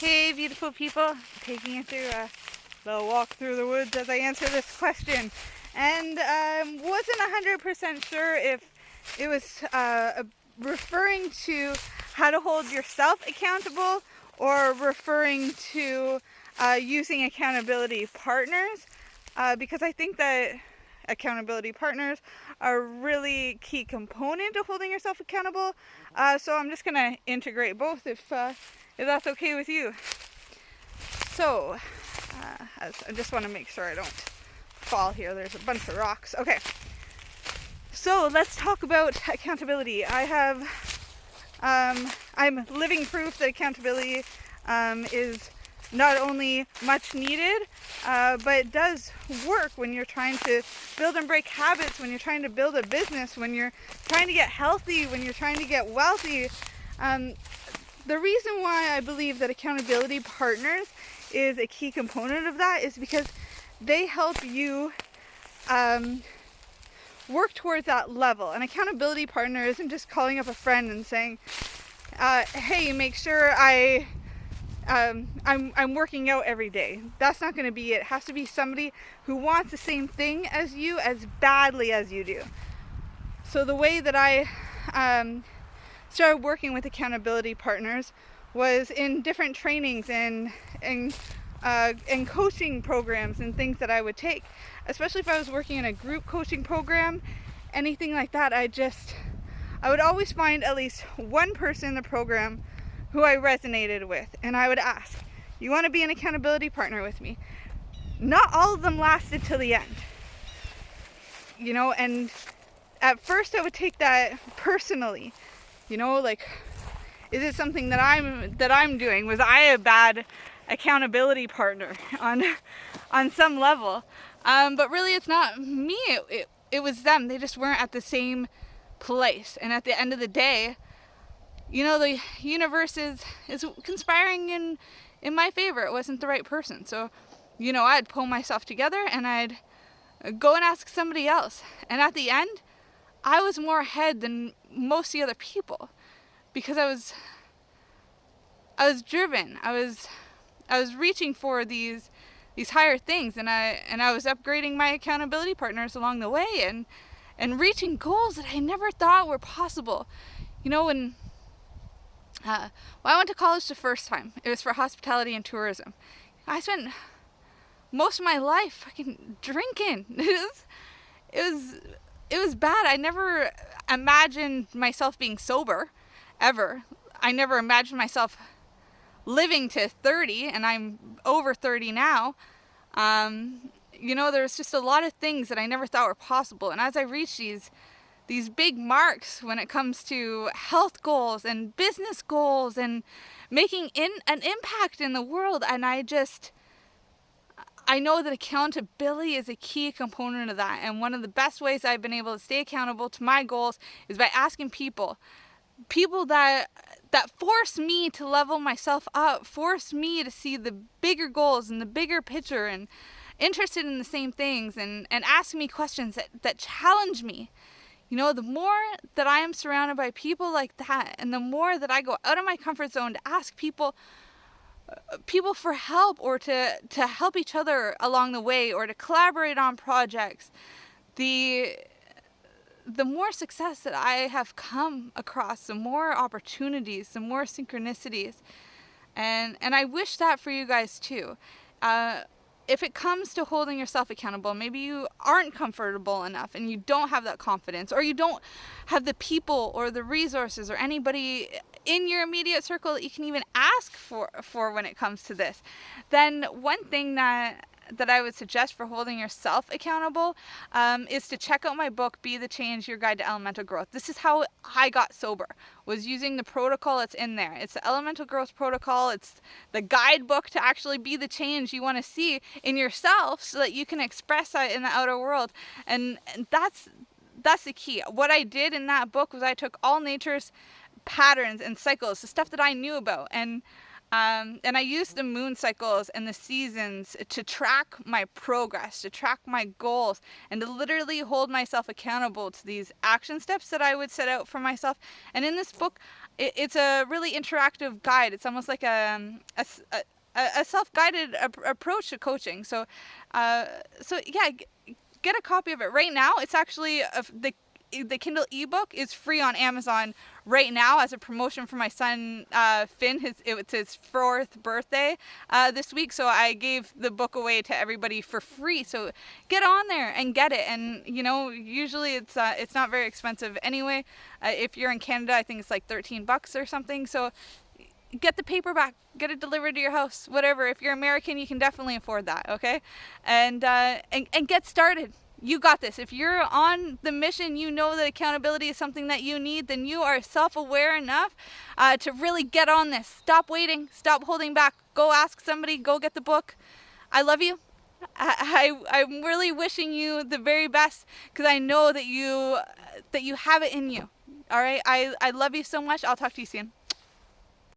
Hey, beautiful people, taking you through a little walk through the woods as I answer this question. And wasn't 100% sure if it was referring to how to hold yourself accountable or referring to using accountability partners, because I think that accountability partners are a really key component of holding yourself accountable. So I'm just going to integrate both if that's okay with you. So, I just want to make sure I don't fall here. There's a bunch of rocks. Okay. So let's talk about accountability. I'm living proof that accountability is not only much needed, but it does work when you're trying to build and break habits, when you're trying to build a business, when you're trying to get healthy, when you're trying to get wealthy. The reason why I believe that accountability partners is a key component of that is because they help you work towards that level. An accountability partner isn't just calling up a friend and saying, hey, make sure I'm working out every day. That's not going to be it. It has to be somebody who wants the same thing as you as badly as you do. So the way that I started working with accountability partners was in different trainings and coaching programs and things that I would take, especially if I was working in a group coaching program, anything like that. I would always find at least one person in the program who I resonated with, and I would ask, you want to be an accountability partner with me? Not all of them lasted till the end, and at first I would take that personally, like, is it something that I'm doing? Was I a bad accountability partner on some level? But really it's not me, it was them. They just weren't at the same place, and at the end of the day, the universe is conspiring in my favor. It wasn't the right person. So, I'd pull myself together and I'd go and ask somebody else. And at the end, I was more ahead than most of the other people because I was driven. I was reaching for these higher things, and I was upgrading my accountability partners along the way and reaching goals that I never thought were possible. When I went to college the first time, it was for hospitality and tourism. I spent most of my life fucking drinking. It was bad. I never imagined myself being sober, ever. I never imagined myself living to 30, and I'm over 30 now. There's just a lot of things that I never thought were possible. And as I reach these big marks when it comes to health goals and business goals and making an impact in the world, and I know that accountability is a key component of that. And one of the best ways I've been able to stay accountable to my goals is by asking people that force me to level myself up, force me to see the bigger goals and the bigger picture and interested in the same things, and ask me questions that challenge me. The more that I am surrounded by people like that, and the more that I go out of my comfort zone to ask people for help, or to help each other along the way, or to collaborate on projects, the more success that I have come across, the more opportunities, the more synchronicities. And I wish that for you guys too. If it comes to holding yourself accountable, maybe you aren't comfortable enough and you don't have that confidence, or you don't have the people or the resources or anybody in your immediate circle that you can even ask for when it comes to this, then one thing that I would suggest for holding yourself accountable is to check out my book, Be the Change, Your Guide to Elemental Growth. This is how I got sober, was using the protocol that's in there. It's the Elemental Growth Protocol. It's the guidebook to actually be the change you want to see in yourself so that you can express that in the outer world. And that's the key. What I did in that book was I took all nature's patterns and cycles, the stuff that I knew about, and I used the moon cycles and the seasons to track my progress, to track my goals, and to literally hold myself accountable to these action steps that I would set out for myself. And in this book, It's a really interactive guide. It's almost like a self-guided approach to coaching. So, yeah, get a copy of it right now. It's actually the Kindle ebook is free on Amazon right now as a promotion for my son Finn. It's his 4th birthday this week, so I gave the book away to everybody for free. So get on there and get it. And usually it's not very expensive anyway. If you're in Canada, I think it's like $13 or something. So get the paperback, get it delivered to your house, whatever. If you're American, you can definitely afford that, okay? And get started. You got this. If you're on the mission, you know that accountability is something that you need, then you are self-aware enough to really get on this. Stop waiting. Stop holding back. Go ask somebody. Go get the book. I love you. I'm really wishing you the very best, because I know that you have it in you. All right? I love you so much. I'll talk to you soon.